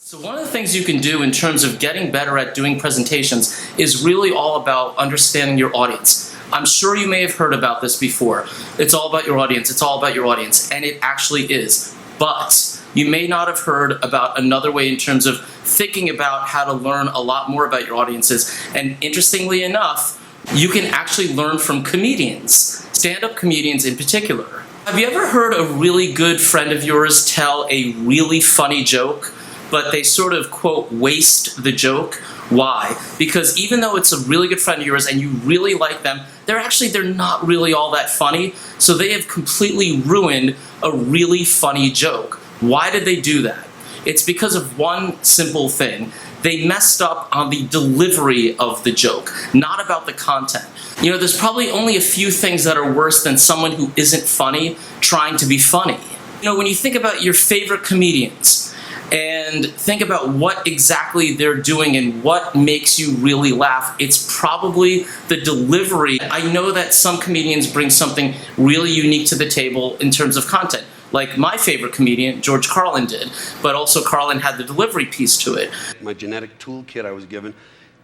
So one of the things you can do in terms of getting better at doing presentations is really all about understanding your audience. I'm sure you may have heard about this before. It's all about your audience, it's all about your audience, and it actually is. But you may not have heard about another way in terms of thinking about how to learn a lot more about your audiences. And interestingly enough, you can actually learn from comedians, stand-up comedians in particular. Have you ever heard a really good friend of yours tell a really funny joke, but they sort of, quote, waste the joke? Why? Because even though it's a really good friend of yours and you really like them, they're not really all that funny, so they have completely ruined a really funny joke. Why did they do that? It's because of one simple thing. They messed up on the delivery of the joke, not about the content. You know, there's probably only a few things that are worse than someone who isn't funny trying to be funny. You know, when you think about your favorite comedians, and think about what exactly they're doing and what makes you really laugh, it's probably the delivery. I know that some comedians bring something really unique to the table in terms of content, like my favorite comedian, George Carlin, did, but also Carlin had the delivery piece to it. My genetic toolkit I was given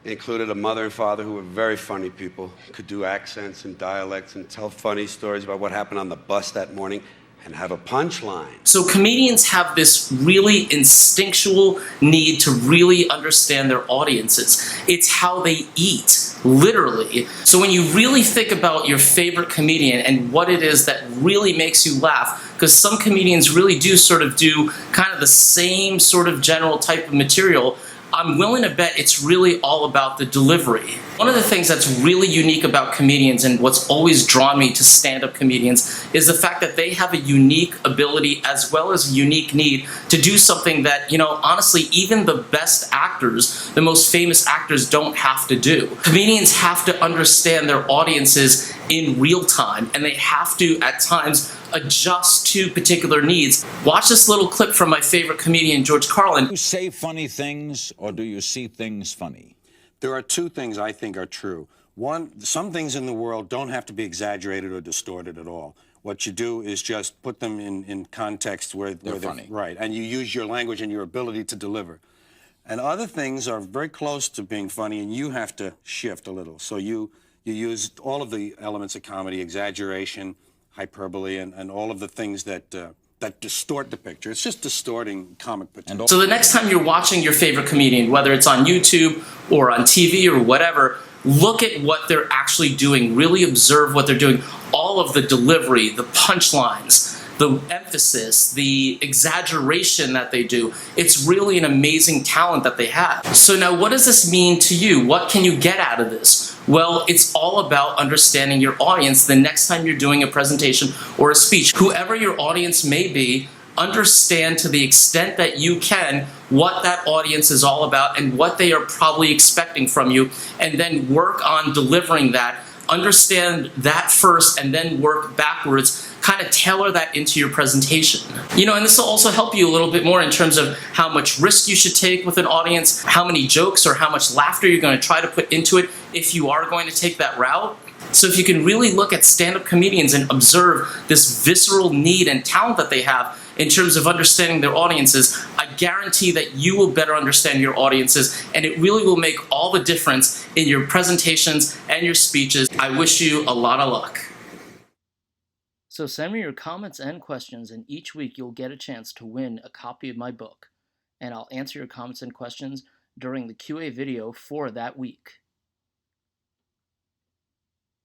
included a mother and father who were very funny people, could do accents and dialects and tell funny stories about what happened on the bus that morning, and have a punchline. So comedians have this really instinctual need to really understand their audiences. It's how they eat, literally. So when you really think about your favorite comedian and what it is that really makes you laugh, because some comedians really do sort of do kind of the same sort of general type of material, I'm willing to bet it's really all about the delivery. One of the things that's really unique about comedians and what's always drawn me to stand-up comedians is the fact that they have a unique ability as well as a unique need to do something that, you know, honestly, even the best actors, the most famous actors don't have to do. Comedians have to understand their audiences in real time, and they have to, at times, adjust to particular needs. Watch this little clip from my favorite comedian, George Carlin. Do you say funny things, or do you see things funny? There are two things I think are true. One, some things in the world don't have to be exaggerated or distorted at all. What you do is just put them in context where they're funny. Right, and you use your language and your ability to deliver. And other things are very close to being funny, and you have to shift a little. So you use all of the elements of comedy, exaggeration, hyperbole, and all of the things that distort the picture. It's just distorting comic potential. So the next time you're watching your favorite comedian, whether it's on YouTube or on TV or whatever, look at what they're actually doing. Really observe what they're doing. All of the delivery, the punchlines, the emphasis, the exaggeration that they do. It's really an amazing talent that they have. So now what does this mean to you? What can you get out of this? Well, it's all about understanding your audience the next time you're doing a presentation or a speech. Whoever your audience may be, understand to the extent that you can what that audience is all about and what they are probably expecting from you, and then work on delivering that. Understand that first and then work backwards. Kind of tailor that into your presentation. You know, and this will also help you a little bit more in terms of how much risk you should take with an audience, how many jokes or how much laughter you're going to try to put into it if you are going to take that route. So if you can really look at stand-up comedians and observe this visceral need and talent that they have in terms of understanding their audiences, I guarantee that you will better understand your audiences, and it really will make all the difference in your presentations and your speeches. I wish you a lot of luck. So send me your comments and questions, and each week you'll get a chance to win a copy of my book. And I'll answer your comments and questions during the QA video for that week.